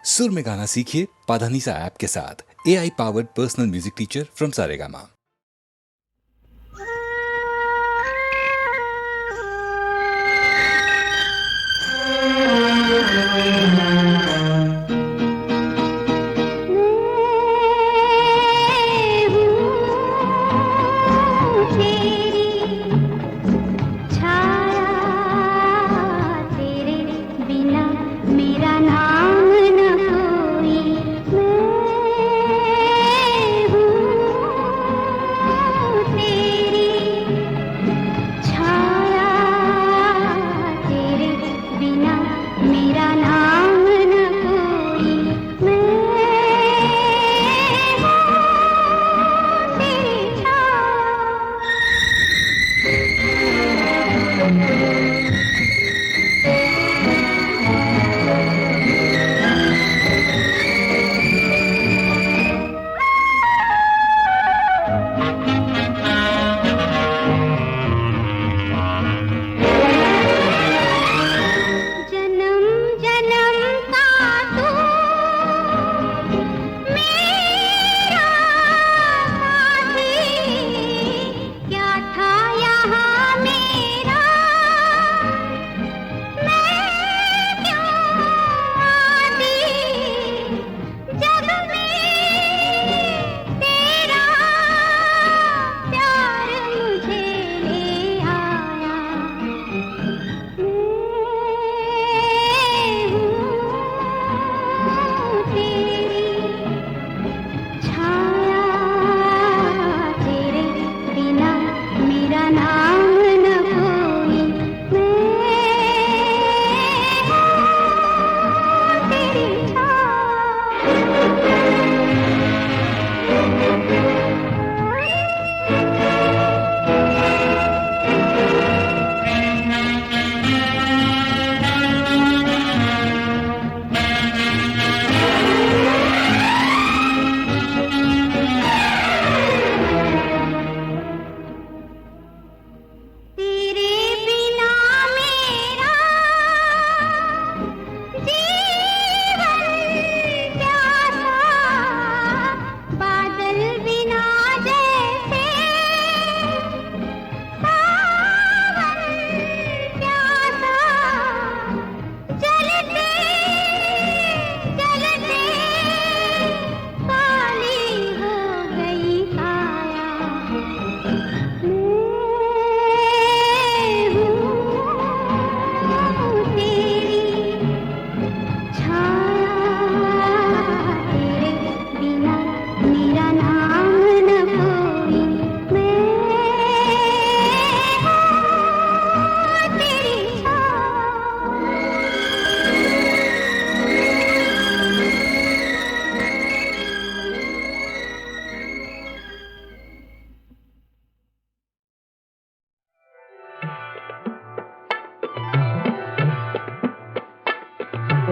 सुर में गाना सीखिए पाधानीसा ऐप के साथ। AI powered personal music teacher from Saregama.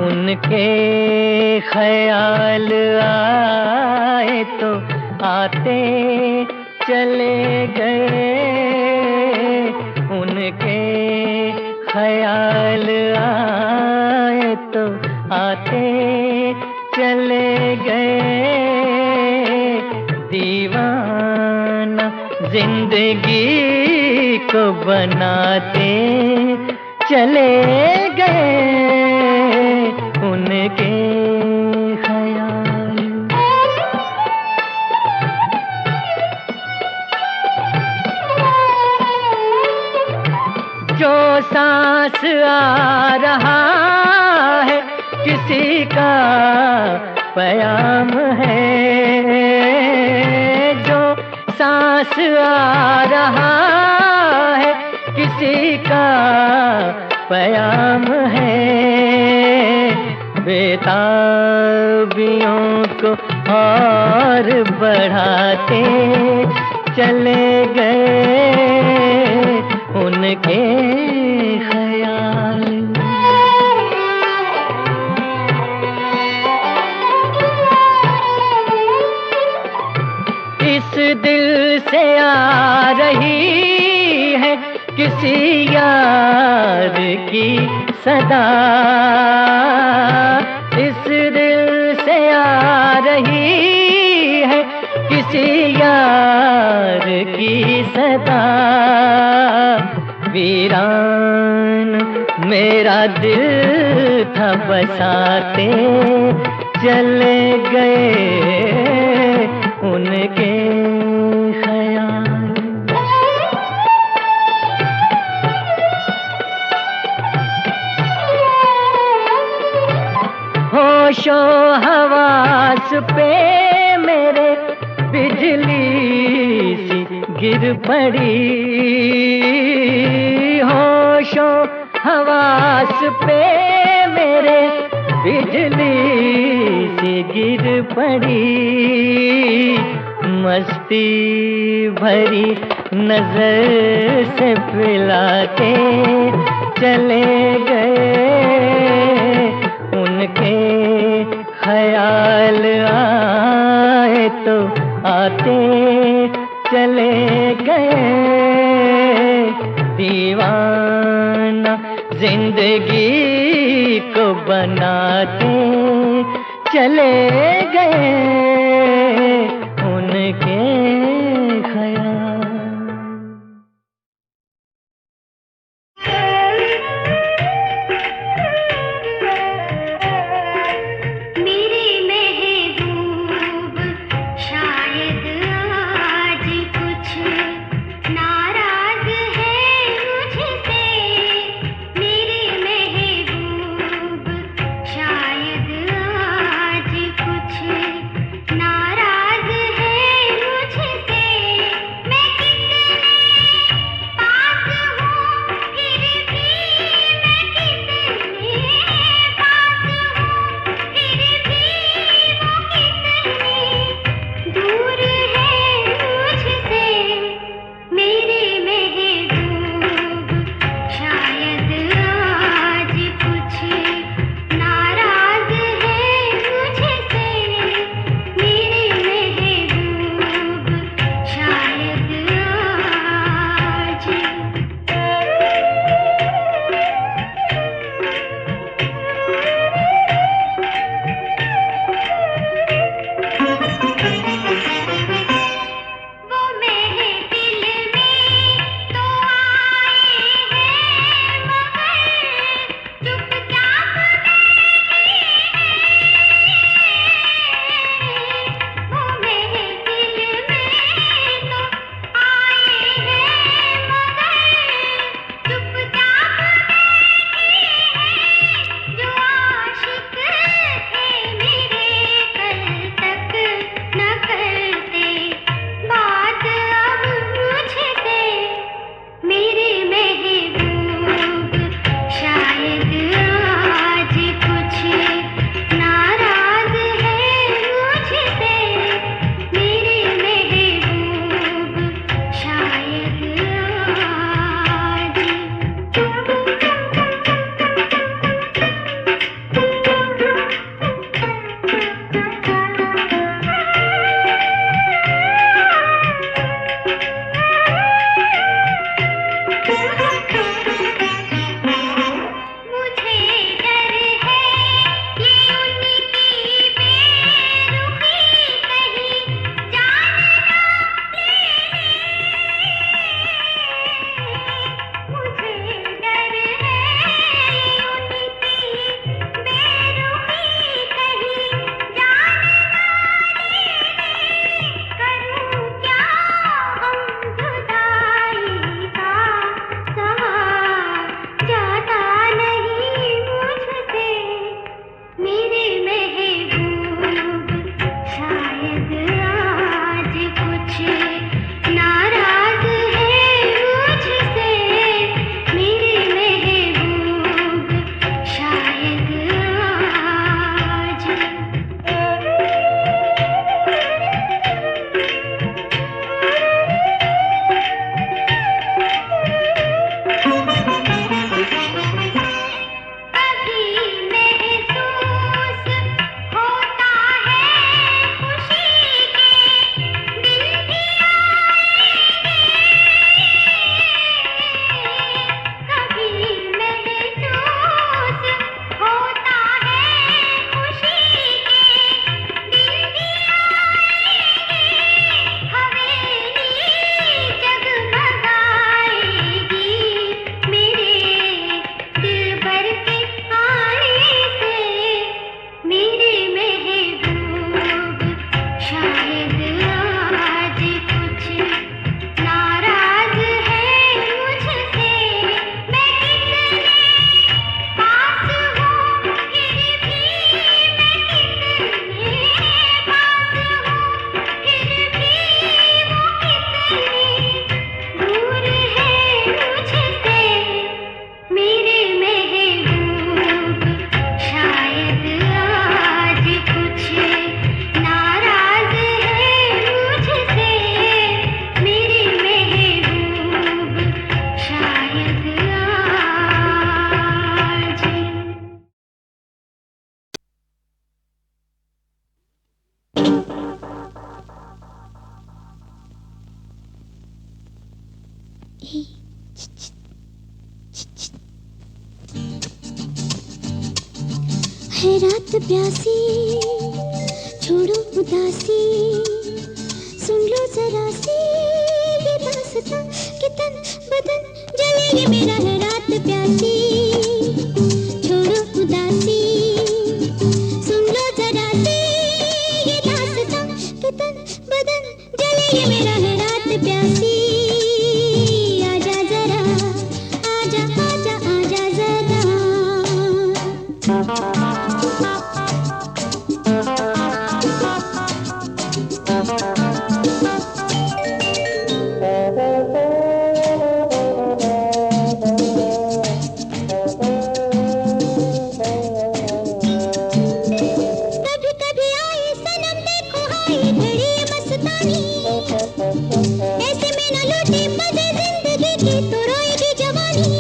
उनके ख्याल आए तो आते चले गए, उनके ख्याल आए तो आते चले गए, दीवाना जिंदगी को बनाते चले गए उनके ख्याल। जो सांस आ रहा है किसी का पैगाम है, जो सांस आ रहा है किसी का पैगाम है, बेताबियों को और बढ़ाते चले गए उनके ख्याल। इस दिल से आ रही है किसी यार की सदा, इस दिल रही है किसी यार की सदा। वीरान मेरा दिल था बसाते चले गए उनके ख्याल। होशो हवास पे मेरे बिजली सी गिर पड़ी। होशो हवास पे मेरे बिजली सी गिर पड़ी। मस्ती भरी नजर से पिलाते चले गए उनके ख्याल। आए तो आते चले गए। दीवाना जिंदगी को बनाते चले गए उनके ख्याल। नाराज है मुझे ही है रात प्यासी, छोड़ो उदासी, सुन लो जरा सी ये दास्तां कि तन बदन जले ये मेरा है रात प्यासी, छोड़ो उदासी, सुन लो जरा सी ये दास्तां कि तन बदन जले ये मेरा है रात प्यासी। आजा जरा, आजा आजा आजा जरा। ऐसे में न लौटे मजे जिंदगी की तो रोएगी जवानी।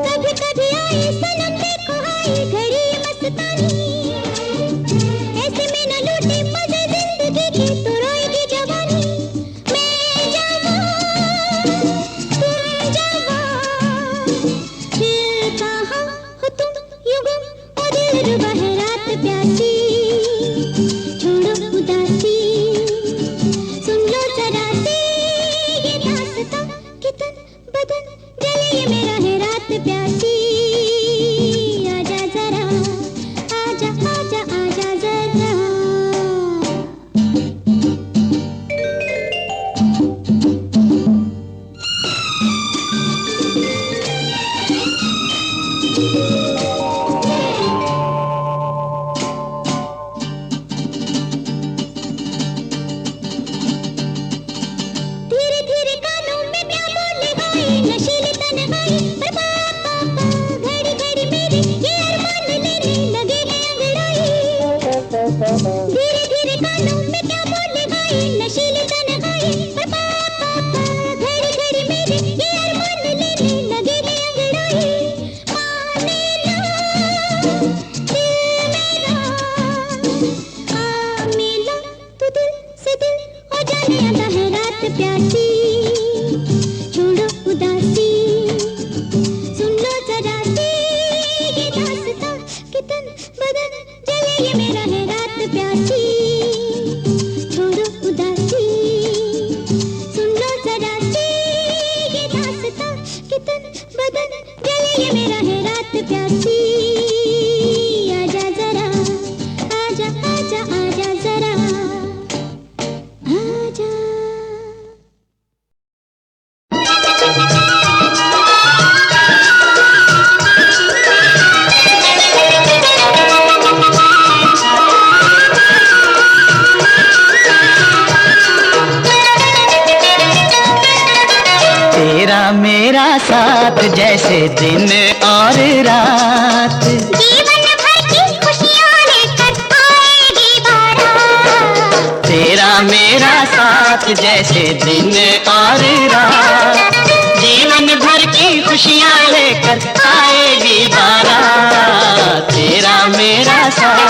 कभी कभी आए सनम देखो हाय घड़ी मस्तानी। ऐसे में न लौटे मजे जिंदगी की तो रोएगी जवानी। मैं जवान, तुम जवान, फिर कहाँ हो तुम यूं गुम ओ दिलरुबा है रात प्यासी, छोड़ो उदासी, बदन जले ये मेरा है रात प्यासी। आजा जरा, आजा आजा आजा जरा। धीरे धीरे कानों में क्या बोले हाय नशीली तन्हाई पर पापा घड़ी घड़ी मेरे ये अरमान लेने लगे हैं अंगड़ाई। धीरे धीरे कानों में क्या बोले हाय नशीली तन्हाई पर पापा घड़ी घड़ी मेरे ये अरमान लेने लगे हैं अंगड़ाई। माने ना दिल मेरा आ मिला तू दिल से दिल हो जाने आता है रात प्यासी, छोड़ो उदासी, सुन लो जरा सी ये दास्तां कि तन बदन जले ये मेरा है रात प्यासी, छोड़ो उदासी, सुन लो जरा सी ये दास्तां कि तन बदन जले ये मेरा है रात प्यासी। आजा जरा, आजा आजा आजा जरा, आजा। तेरा मेरा साथ जैसे दिन और रात, जीवन भर की खुशियाँ लेकर आएगी बारात। तेरा मेरा साथ जैसे दिन और रात, जीवन भर की खुशियाँ लेकर आएगी बारात। तेरा मेरा साथ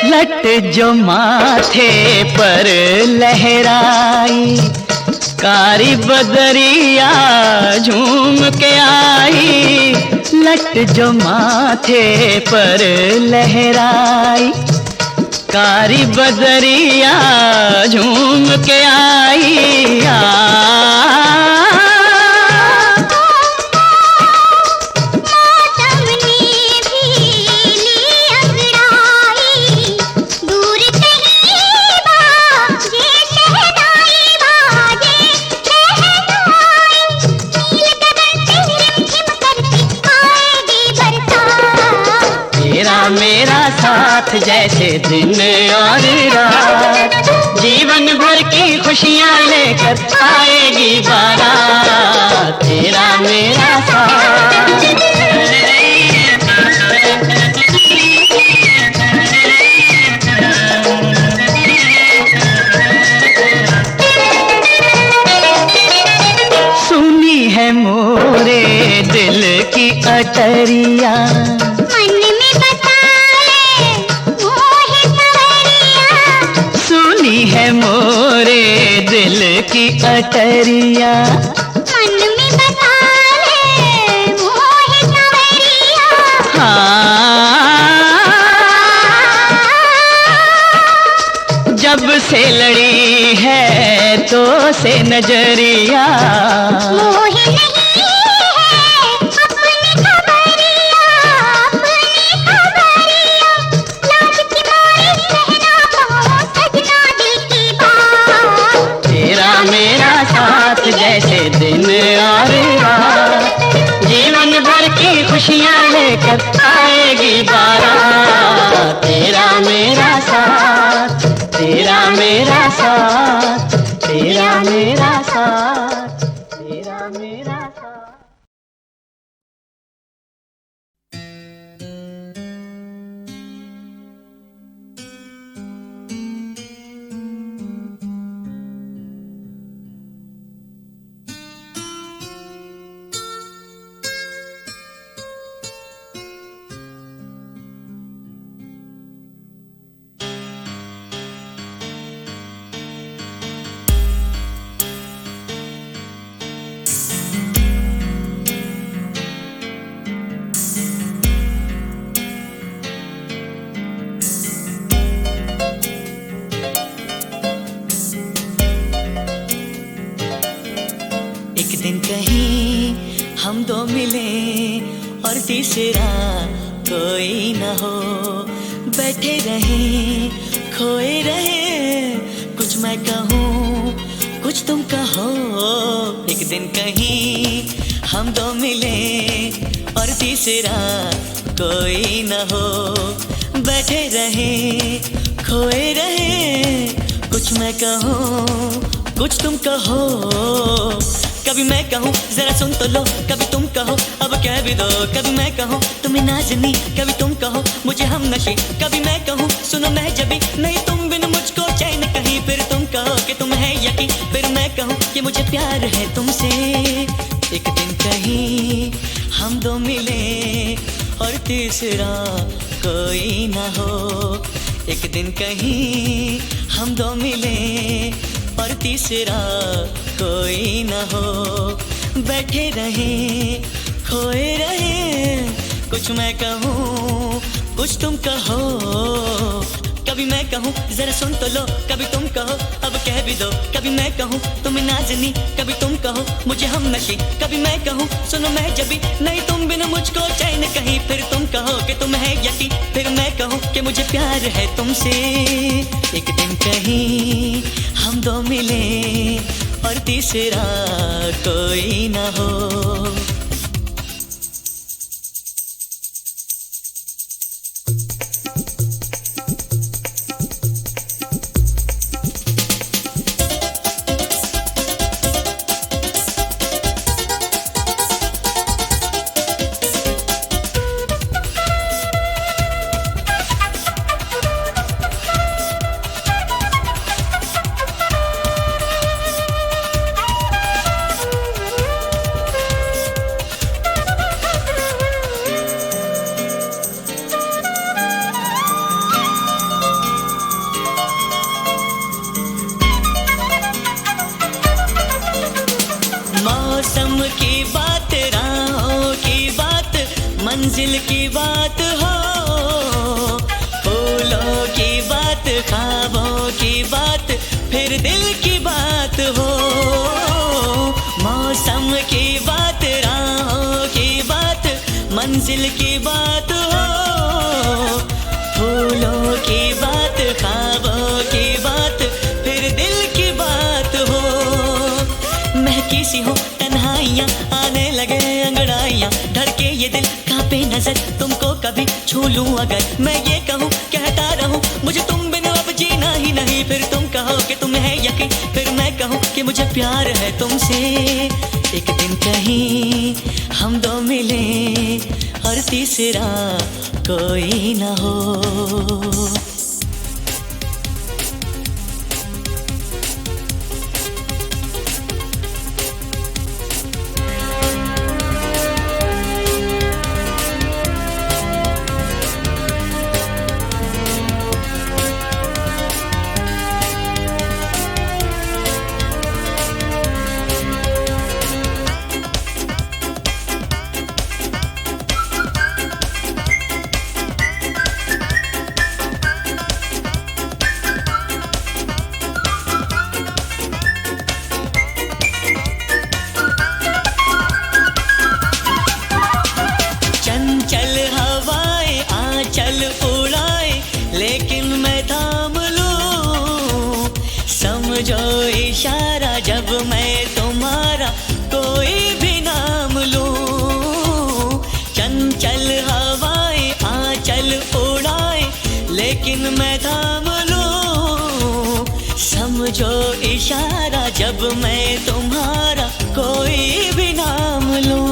लट जो माथे पर लहराई, कारी बदरिया झूम के आई। लट जो माथे पर लहराई, कारी बदरिया झूम के आई। मेरा साथ जैसे दिन और रात, जीवन भर की खुशियाँ लेकर आएगी बारात। तेरा मेरा साथ सुनी अटरिया, मन में बता ले मोहे सवरिया, सुनी है मोरे दिल की अटरिया, मन में बता ले मोहे सवरिया। हाँ, जब से लड़ी है तो से नजरिया, मोहे नहीं है अपनी खबरिया, अपनी खबरिया, लाज की मारे कहना पाऊं सजना दिल की बात। तेरा मेरा साथ जैसे दिन और रात, जीवन भर की खुशियाँ लेकर आएगी बारात। तेरा मेरा साथ, तेरा मेरा साथ, तेरा मेरा साथ, तेरा मेरा साथ। एक दिन कहीं हम दो मिले और तीसरा कोई न हो, बैठे रहे खोए रहे, कुछ मैं कहूँ कुछ तुम कहो। एक दिन कहीं हम दो मिले और तीसरा कोई न हो, बैठे रहे खोए रहे, कुछ मैं कहूँ कुछ तुम कहो। कभी मैं कहूँ जरा सुन तो लो, कभी तुम कहो अब कह भी दो, कभी मैं कहूँ तुम्हें नाज़नी, कभी तुम कहो मुझे हम नशी, कभी मैं कहूँ सुनो मैं जबी, नहीं तुम बिन मुझको चैन कहीं, फिर तुम कहो कि तुम है यकीन, फिर मैं कहूँ कि मुझे प्यार है तुमसे। एक दिन कहीं हम दो मिले और तीसरा कोई ना हो, एक दिन कहीं हम दो मिले और तीसरा कोई न हो, बैठे रहे खोए रहे, कुछ मैं कहूँ कुछ तुम कहो। कभी मैं कहूँ जरा सुन तो लो, कभी तुम कहो अब कह भी दो, कभी मैं कहूँ तुम्हें नाज़नी, कभी तुम कहो मुझे हम नशी, कभी मैं कहूँ सुनो मैं जबी, नहीं तुम बिन मुझको चैन कहीं, फिर तुम कहो कि तुम है यकीन, फिर मैं कहूँ कि मुझे प्यार है तुमसे। एक दिन कहीं हम दो मिले और तीसरा कोई ना हो। मौसम की बात, राहों की बात, मंजिल की बात हो, फूलों की बात, ख्वाबों की बात, फिर दिल की बात हो। मौसम की बात, राहों की बात, मंजिल की बात हो, फूलों की बात, ख्वाबों की बात, फिर दिल की बात हो। महकी सी हो तन्हाइयाँ, आने लगे अंगड़ाइयाँ, धड़के ये दिल कांपे नजर, तुमको कभी छू लूं अगर, मैं ये कहूँ कहता रहूँ मुझे तुम बिन अब जीना ही नहीं, फिर तुम कहो कि तुम है यकीन, फिर मैं कहूँ कि मुझे प्यार है तुमसे। एक दिन कहीं हम दो मिले और तीसरा कोई ना हो। समझो इशारा जब मैं तुम्हारा कोई भी नाम लूं। चंचल हवाएं आंचल उड़ाए लेकिन मैं थाम लूं। समझो इशारा जब मैं तुम्हारा कोई भी नाम लूं।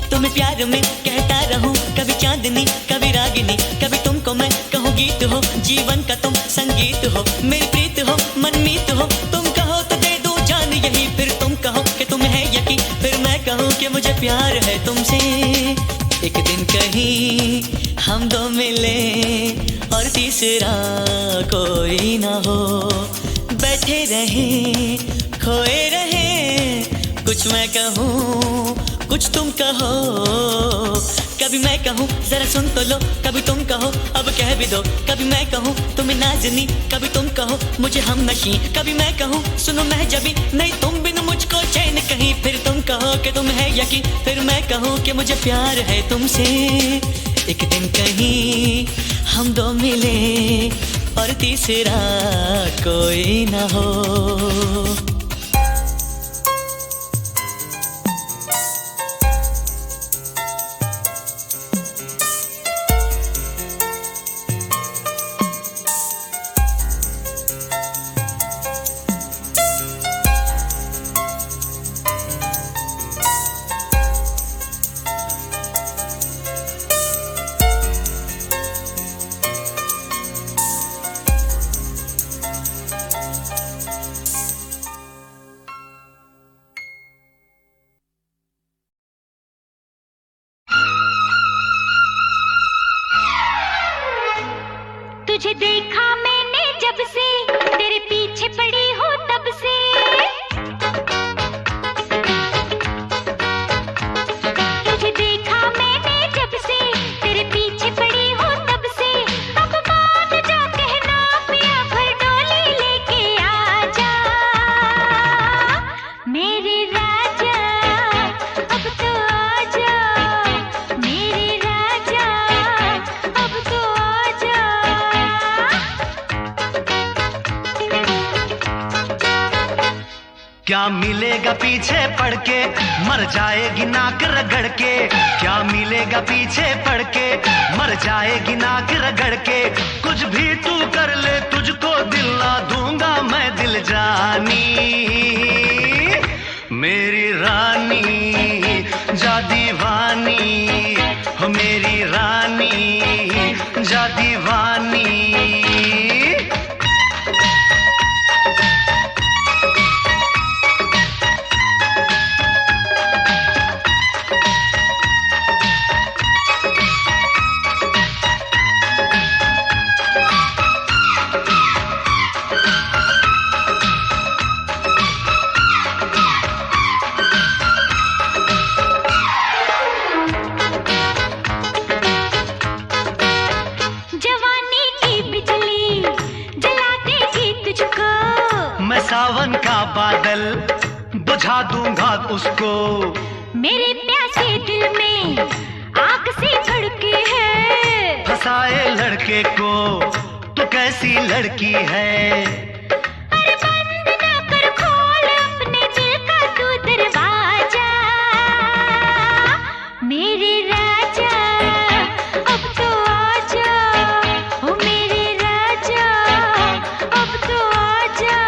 तुम्हें प्यार में कहता रहूं, कभी चांदनी कभी रागिनी, कभी तुमको मैं कहूँ गीत हो, जीवन का तुम संगीत हो, मेरी प्रीत हो मनमीत हो। तुम कहो तो दे दूं जान यही, फिर तुम कहो कि तुम है यकीन, फिर मैं कहूँ कि मुझे प्यार है तुमसे। एक दिन कहीं हम दो मिले और तीसरा कोई ना हो, बैठे रहे खोए रहे, कुछ मैं कहूँ कुछ तुम कहो। कभी मैं कहूँ जरा सुन तो लो, कभी तुम कहो अब कह भी दो। कभी मैं कहूँ तुम्हें नाज़नी, कभी तुम कहो मुझे हमनशी। कभी मैं कहूँ सुनो महजबी, नहीं तुम बिन मुझको चैन कहीं, फिर तुम कहो कि तुम है यकीन, फिर मैं कहूँ कि मुझे प्यार है तुमसे। एक दिन कहीं हम दो मिले और तीसरा कोई ना हो। तुझे देखा मैंने जब से, तेरे पीछे पड़ी हूँ तब से। तुझे देखा मैंने जब से, तेरे पीछे पड़ी हूँ तब से। अब मान जा कहना पिया भर डोली लेके आजा मेरे राजा, अब तो आजा मेरे राजा, अब तो आजा। क्या मिलेगा पीछे पड़ के, मर जाएगी नाक रगड़ के। क्या मिलेगा पीछे पड़ के, मर जाएगी नाक रगड़ के। कुछ भी तू कर ले तुझको दिल ना दूंगा मैं दिल जानी। मेरी रानी जा दीवानी, हो मेरी रानी जा दीवानी। सावन का बादल बुझा दूंगा उसको। मेरे प्यासे दिल में आग से भड़के है, फंसाए लड़के को तो कैसी लड़की है। अरे बंद ना कर खोल अपने दिल का तू दरवाजा मेरे राजा, अब तो आजा ओ मेरे राजा, अब तो आजा।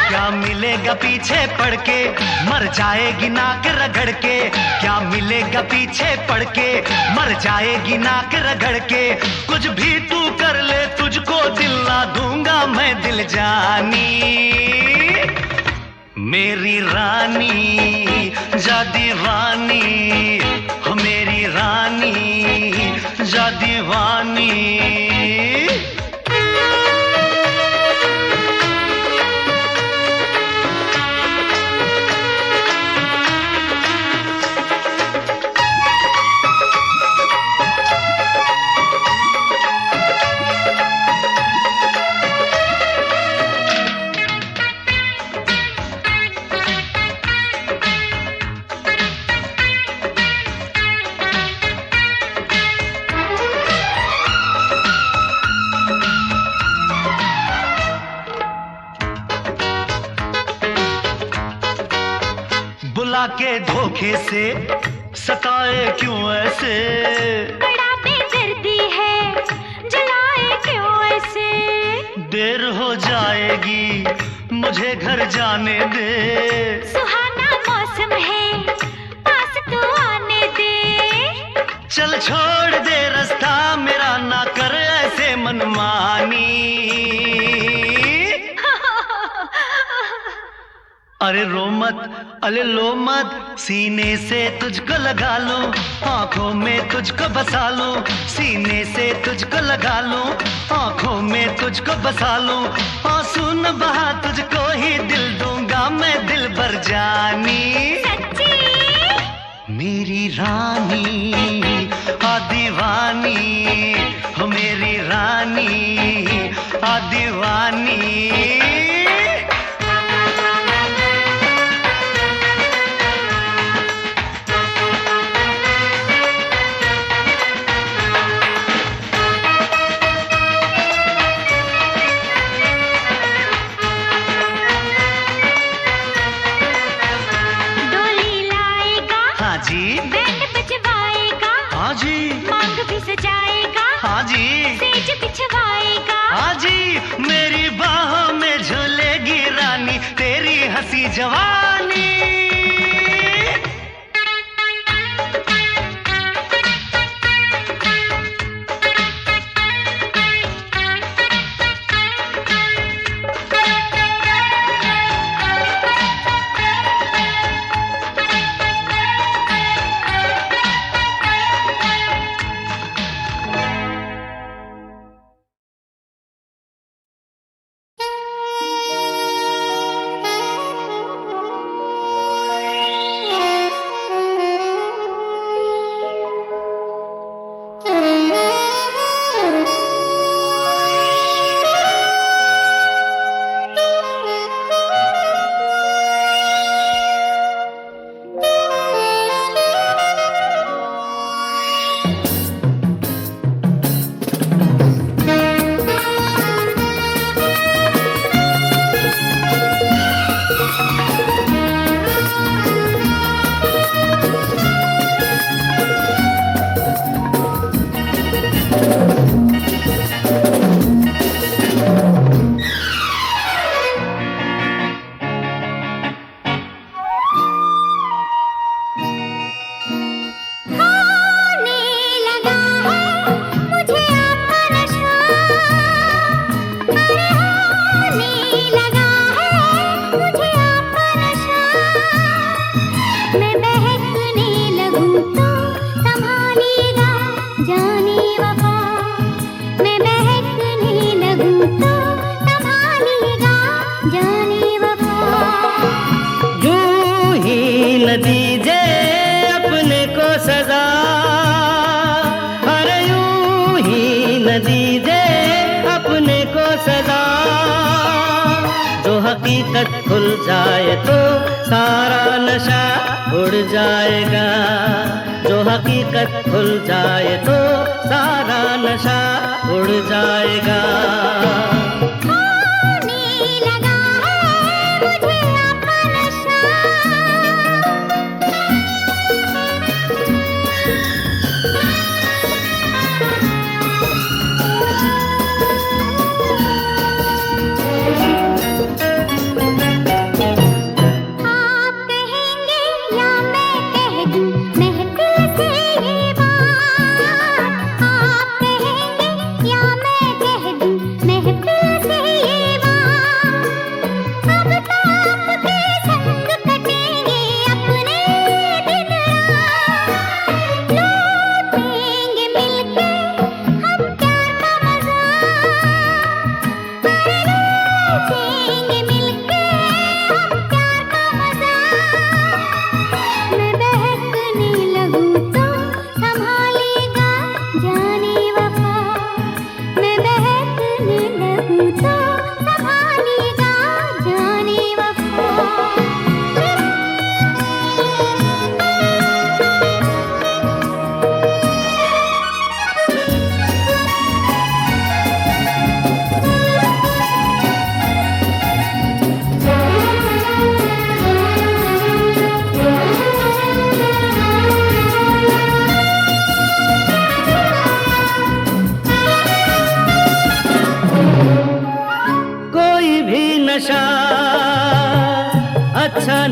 क्या मिलेगा पीछे पड़ के, मर जाएगी नाक रगड़ के। क्या मिलेगा पीछे पड़ के, मर जाएगी नाक रगड़ के। कुछ भी तू कर ले तुझको दिल ना दूंगा मैं दिल जानी। मेरी रानी जा दीवानी, हो मेरी रानी जा दीवानी। खुदा के धोखे से सताए क्यों ऐसे, बड़ा बेदर्दी है जलाए क्यों ऐसे, देर हो जाएगी मुझे घर जाने दे, सुहाना मौसम है पास तो आने दे, चल छोड़ दे रास्ता मेरा ना कर ऐसे मनमानी, अरे रो मत अरे लो मत, सीने से तुझको लगा लूं, आंखों में तुझको बसा लूं, सीने से तुझको लगा लूं, आंखों में तुझको बसा लूं, आंसू न बहा तुझको ही दिल दूंगा मैं दिल भर जानी, सच्ची मेरी रानी आ दीवानी, हो मेरी रानी आ दीवानी। जी बैंड बजवाएगा, हाँ जी मांग भी सजाएगा, हाँ जी सेज बिछवाएगा, हाँ जी मेरी बाहों में झूलेगी रानी तेरी हंसी जवानी, न दीजे अपने को सजा, अरे यूं ही न दीजे अपने को सजा, जो हकीकत खुल जाए तो सारा नशा उड़ जाएगा, जो हकीकत खुल जाए तो सारा नशा उड़ जाएगा।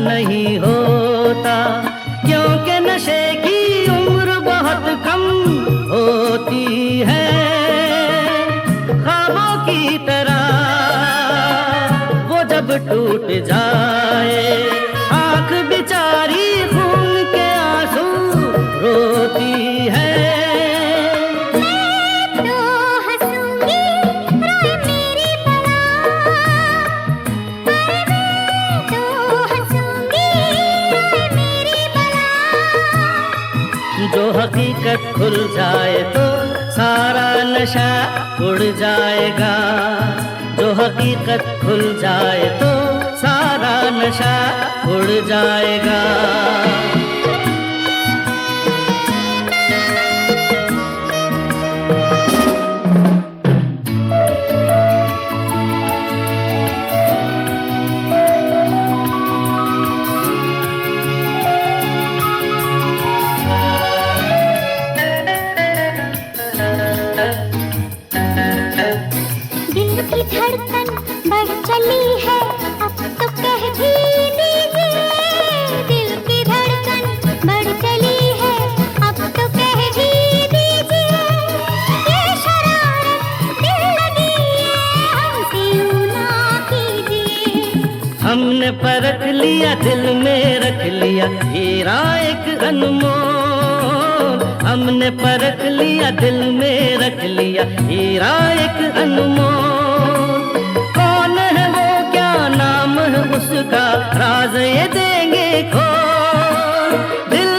नहीं होता, क्योंकि नशे की उम्र बहुत कम होती है। ख्वाबों की तरह वो जब टूट जाए, आंख बेचारी खून के आंसू रोती है। जो हकीकत खुल जाए तो सारा नशा उड़ जाएगा। जो हकीकत खुल जाए तो सारा नशा उड़ जाएगा। धड़कन बढ़ चली है, अब तो कह भी दीजिए। दिल की धड़कन बढ़ चली है, अब तो कह भी दीजिए। ये शरारत दिल लगी है, हमसे यूं ना कीजिए। हमने परख लिया, दिल में रख लिया हीरा एक अनमोल। हमने परख लिया, दिल में रख लिया हीरा एक अनमोल। कौन है वो, क्या नाम है उसका, राज ये देंगे खोल। दिल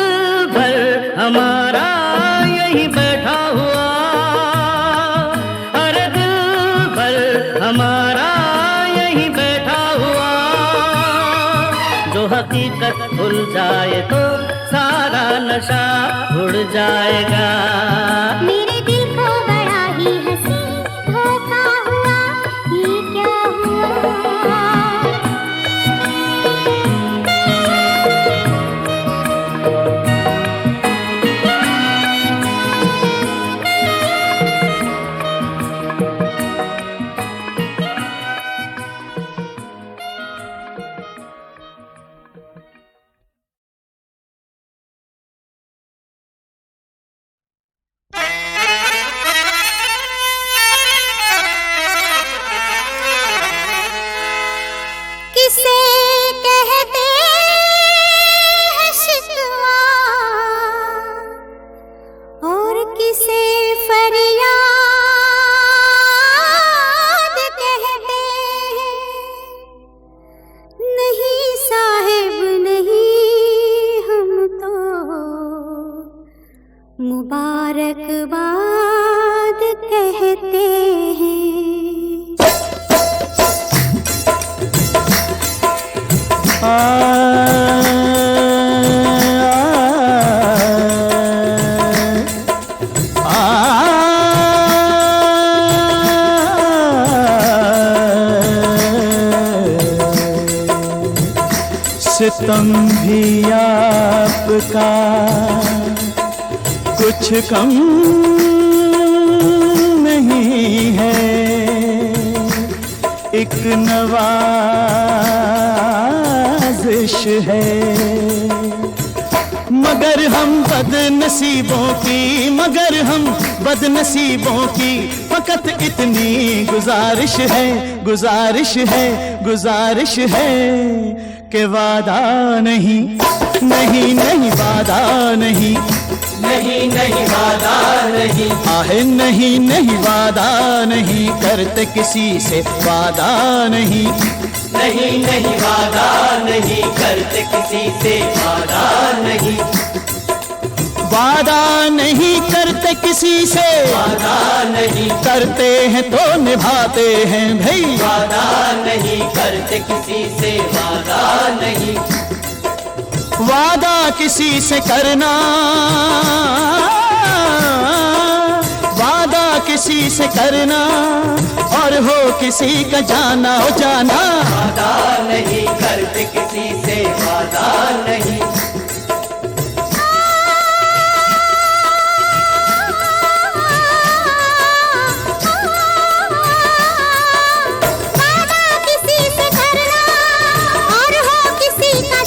भर हमारा यही बैठा हुआ, अरे दिल भर हमारा यही बैठा हुआ। जो हकीकत खुल जाए तो सारा नशा उड़ जाएगा। मेरे दिल को बड़ा ही हंसी धोखा हुआ, ये क्या हुआ? किसे कहते हैं शिकवा और किसे फरियाद कहते हैं। नहीं साहिब नहीं, हम तो मुबारकबाद कहते हैं। सितम भी आपका कुछ कम नहीं है, एक नवाजिश है। मगर हम बदनसीबों की, मगर हम बदनसीबों की फकत इतनी गुजारिश है, गुजारिश है, गुजारिश है कि वादा नहीं, नहीं नहीं वादा नहीं, नहीं नहीं वादा नहीं, आहे नहीं नहीं वादा नहीं, करते किसी से वादा नहीं, नहीं नहीं वादा नहीं, करते किसी से वादा नहीं, वादा नहीं करते किसी से वादा नहीं, करते हैं तो निभाते हैं भाई, वादा नहीं करते किसी से वादा नहीं, वादा किसी से करना, वादा किसी से करना और हो किसी का जाना हो जाना, वादा नहीं करते किसी से वादा नहीं। वादा किसी से करना और हो किसी का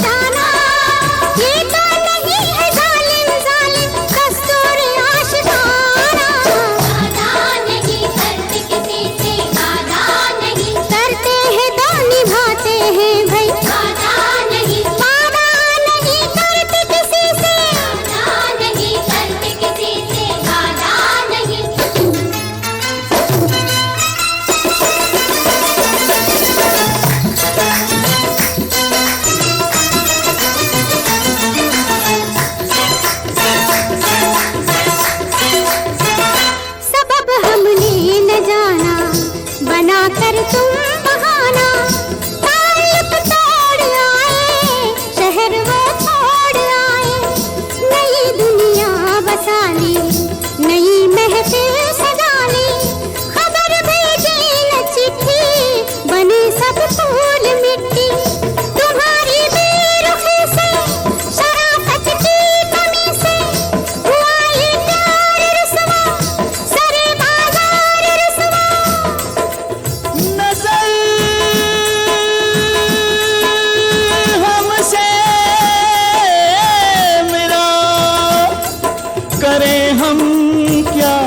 बनाकर तुम बहाना ताल्लुक तोड़ आए, शहर वो छोड़ आए, नई दुनिया बसा ली, नई महफिल सजा ली, खबर भेजी न चिट्ठी, बने सब फूल मिट्टी, तुम्हारी बेरुखी से, शराफत की कमी से, हुआ ये प्यार रुसवा, सरे बाजार रुसवा। नजर हमसे मिला, करें हम क्या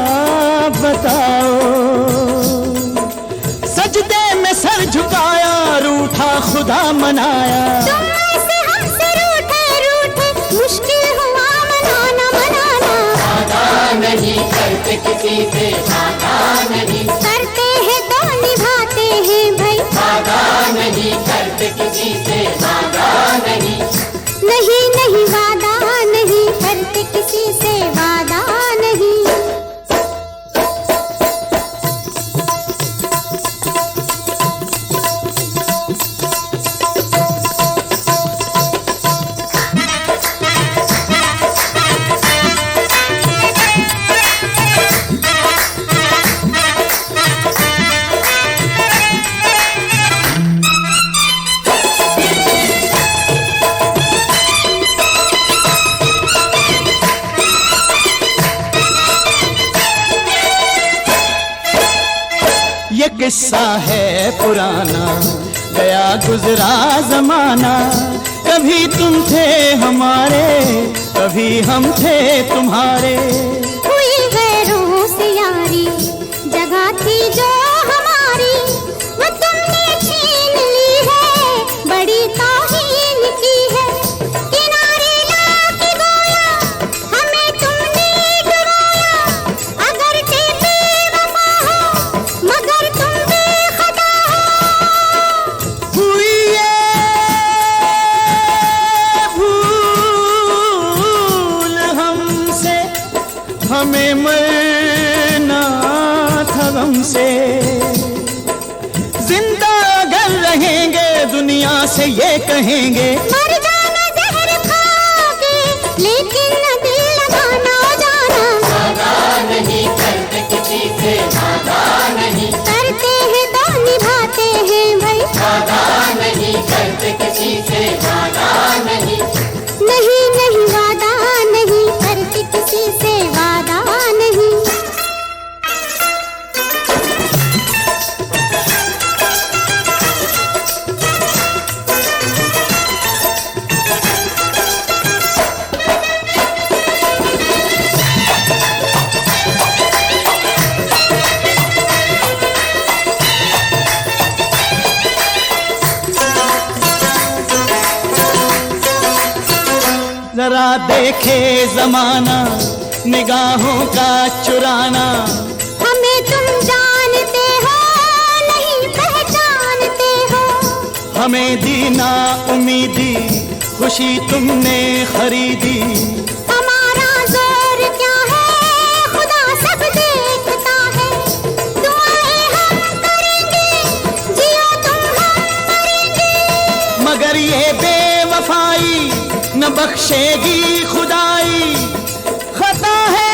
बताओ, सजदे में सर झुकाया, रूठा खुदा मनाया, तुम ऐसे हमसे रूठे रूठे, मुश्किल हुआ मनाना मनाना, करते हैं तो निभाते हैं भाई, नहीं नहीं वादा नहीं करते किसी से, वादा नहीं। ये किस्सा है पुराना, गया गुजरा जमाना, कभी तुम थे हमारे, कभी हम थे तुम्हारे, हुई गैरों से यारी, जगह थी जो हमारी, वो तुमने छीन ली है, बड़ी तौहीन की है, किनारे लाके गोया, हमें तुमने डुबाया, अगर के बेवफा हो, मगर तुम बेखता हो। हुई ये भूल हमसे, हमें मरना था हमसे, जिंदा अगर रहेंगे दुनिया से ये कहेंगे, मर जाना जहर खाओगे, लेकिन न दिल लगाना जाना, करते हैं तो निभाते हैं भाई, नहीं नहीं वादा नहीं करते किसी से, वादा नहीं। जरा देखे जमाना, निगाहों का चुराना, हमें तुम जानते हो नहीं पहचानते हो, हमें दीना उम्मीदी, खुशी तुमने खरीदी, हमारा जोर क्या है खुदा सब देखता है, दुआएं हम करेंगे, जियो तुम हम मरेंगे, मगर ये बेवफाई न बख्शेगी खुदाई, खता है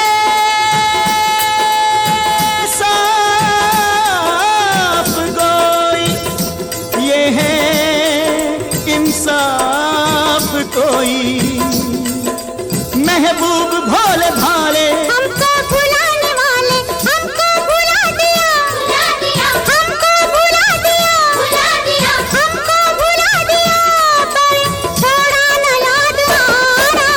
साफ गोई, ये है इंसाफ कोई, महबूब भोले भाले, हमको भुलाने वाले, हमको भुला दिया, हमको भुला दिया, हमको भुला दिया, पर छोड़ा न याद आना,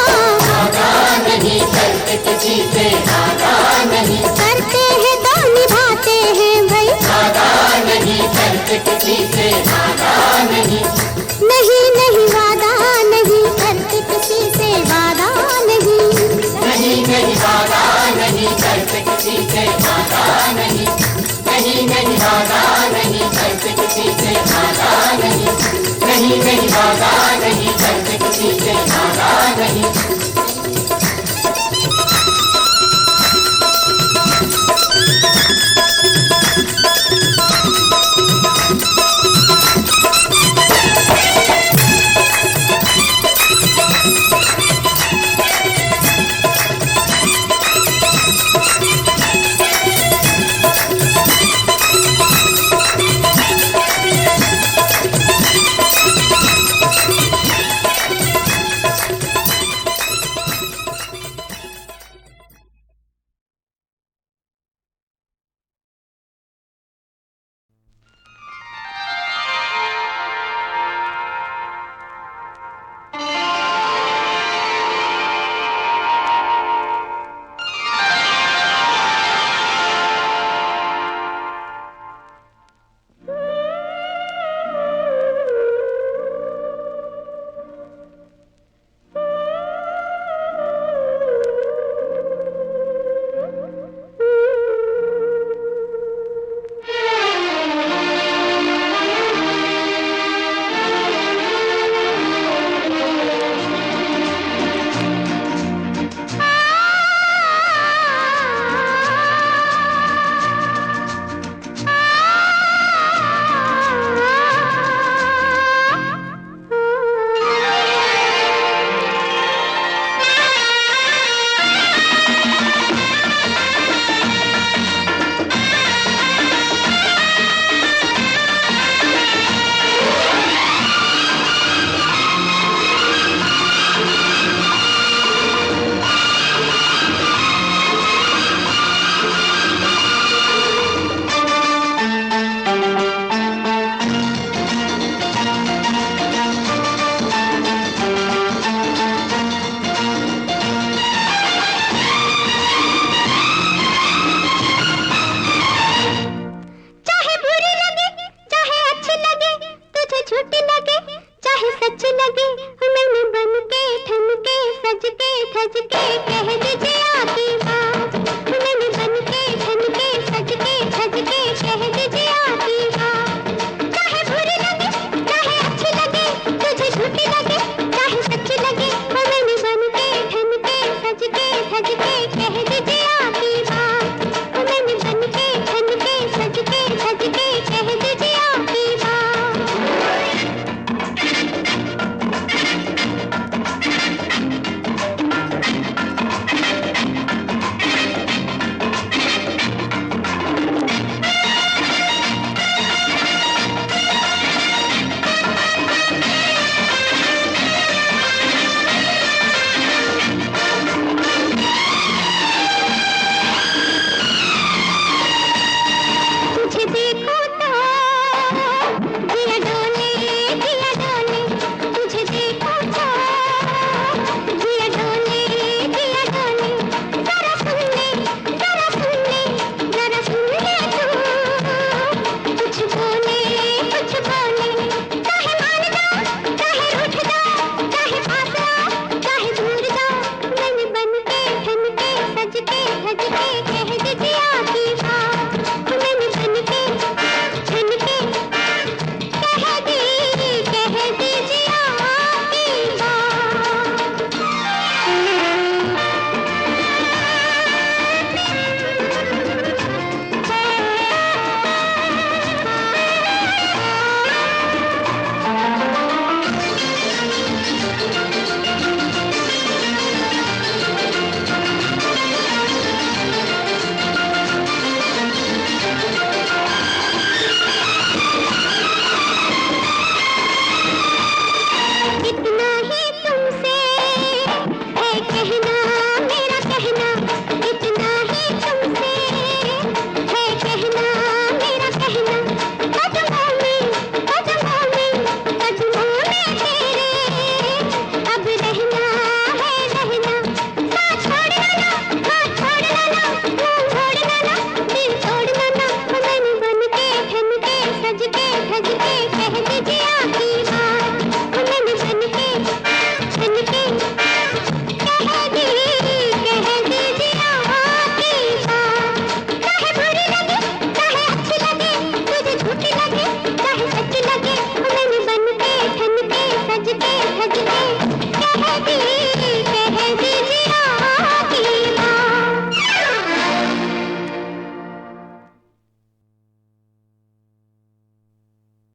सजने